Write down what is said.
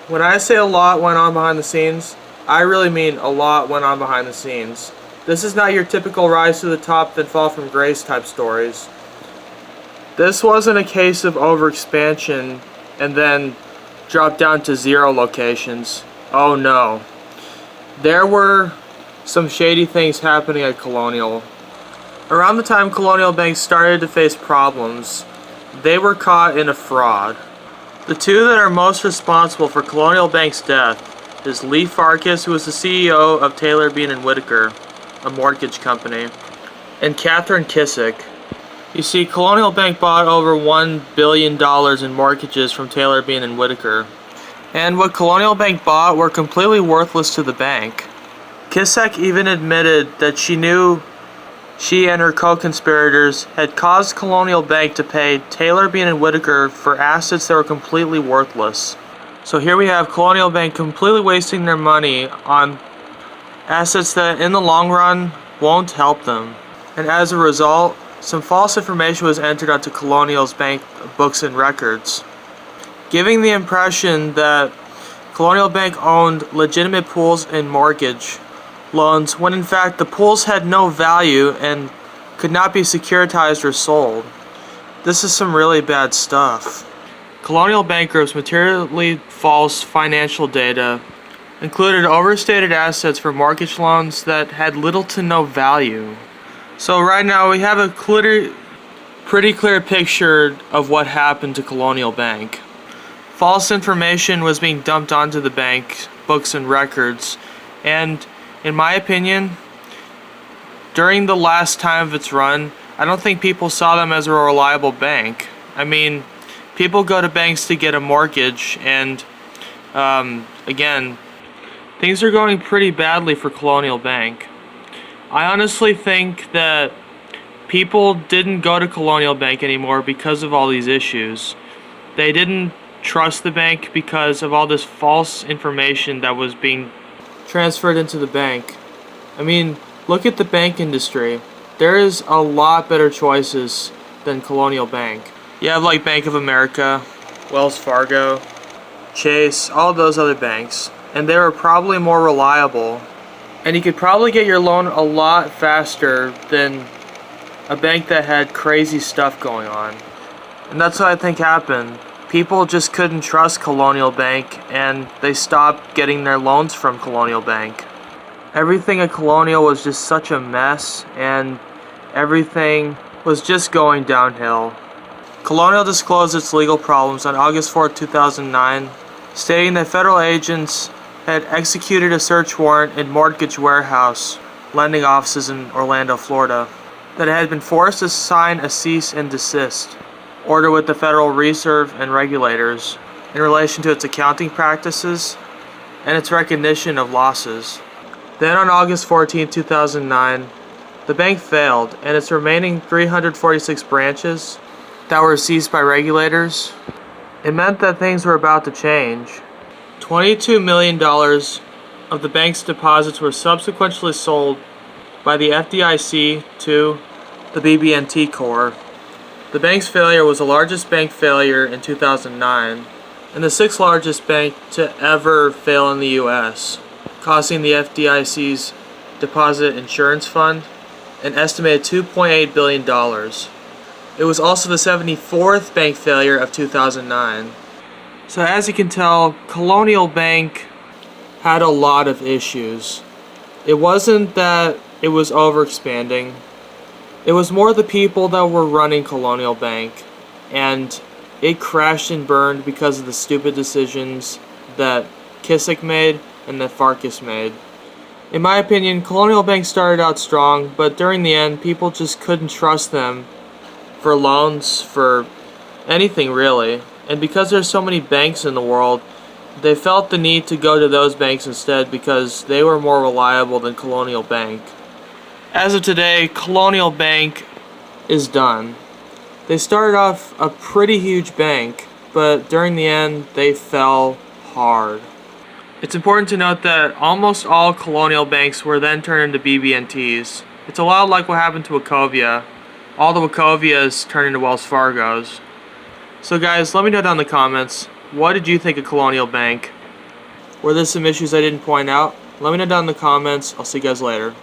When I say a lot went on behind the scenes, I really mean a lot went on behind the scenes. This is not your typical rise to the top then fall from grace type stories. This wasn't a case of overexpansion and then drop down to 0 locations. Oh no. There were some shady things happening at Colonial. Around the time Colonial Bank started to face problems, they were caught in a fraud. The two that are most responsible for Colonial Bank's death is Lee Farkas, who was the CEO of Taylor, Bean & Whitaker, a mortgage company, and Catherine Kissick. You see, Colonial Bank bought over $1 billion in mortgages from Taylor, Bean & Whitaker. And what Colonial Bank bought were completely worthless to the bank. Kissick even admitted that she knew she and her co-conspirators had caused Colonial Bank to pay Taylor, Bean & Whitaker for assets that were completely worthless. So here we have Colonial Bank completely wasting their money on assets that in the long run won't help them. And as a result, some false information was entered onto Colonial's bank books and records, giving the impression that Colonial Bank owned legitimate pools and mortgage loans when in fact the pools had no value and could not be securitized or sold. This is some really bad stuff. Colonial Bank Group's materially false financial data included overstated assets for mortgage loans that had little to no value. So right now we have a pretty clear picture of what happened to Colonial Bank. False information was being dumped onto the bank books and records, and in my opinion, during the last time of its run, I don't think people saw them as a reliable bank. I mean, people go to banks to get a mortgage, and again, things are going pretty badly for Colonial Bank. I honestly think that people didn't go to Colonial Bank anymore because of all these issues. They didn't trust the bank because of all this false information that was being transferred into the bank. I mean, look at the bank industry. There is a lot better choices than Colonial Bank. You have like Bank of America, Wells Fargo, Chase, all those other banks, and they were probably more reliable. And you could probably get your loan a lot faster than a bank that had crazy stuff going on. And that's what I think happened. People just couldn't trust Colonial Bank, and they stopped getting their loans from Colonial Bank. Everything at Colonial was just such a mess, and everything was just going downhill. Colonial disclosed its legal problems on August 4, 2009, stating that federal agents had executed a search warrant in mortgage warehouse lending offices in Orlando, Florida, that it had been forced to sign a cease and desist order with the Federal Reserve and regulators in relation to its accounting practices and its recognition of losses. Then on August 14, 2009, the bank failed, and its remaining 346 branches that were seized by regulators, it meant that things were about to change. $22 million of the bank's deposits were subsequently sold by the FDIC to the BB&T Corps. The bank's failure was the largest bank failure in 2009 and the 6th largest bank to ever fail in the U.S., costing the FDIC's Deposit Insurance Fund an estimated $2.8 billion. It was also the 74th bank failure of 2009. So as you can tell, Colonial Bank had a lot of issues. It wasn't that it was overexpanding. It was more the people that were running Colonial Bank, and it crashed and burned because of the stupid decisions that Kissick made and that Farkas made. In my opinion, Colonial Bank started out strong, but during the end, people just couldn't trust them for loans, for anything really. And because there's so many banks in the world, they felt the need to go to those banks instead because they were more reliable than Colonial Bank. As of today, Colonial Bank is done. They started off a pretty huge bank, but during the end, they fell hard. It's important to note that almost all Colonial banks were then turned into BB&Ts. It's a lot like what happened to Wachovia. All the Wachovias turned into Wells Fargos. So guys, let me know down in the comments, what did you think of Colonial Bank? Were there some issues I didn't point out? Let me know down in the comments. I'll see you guys later.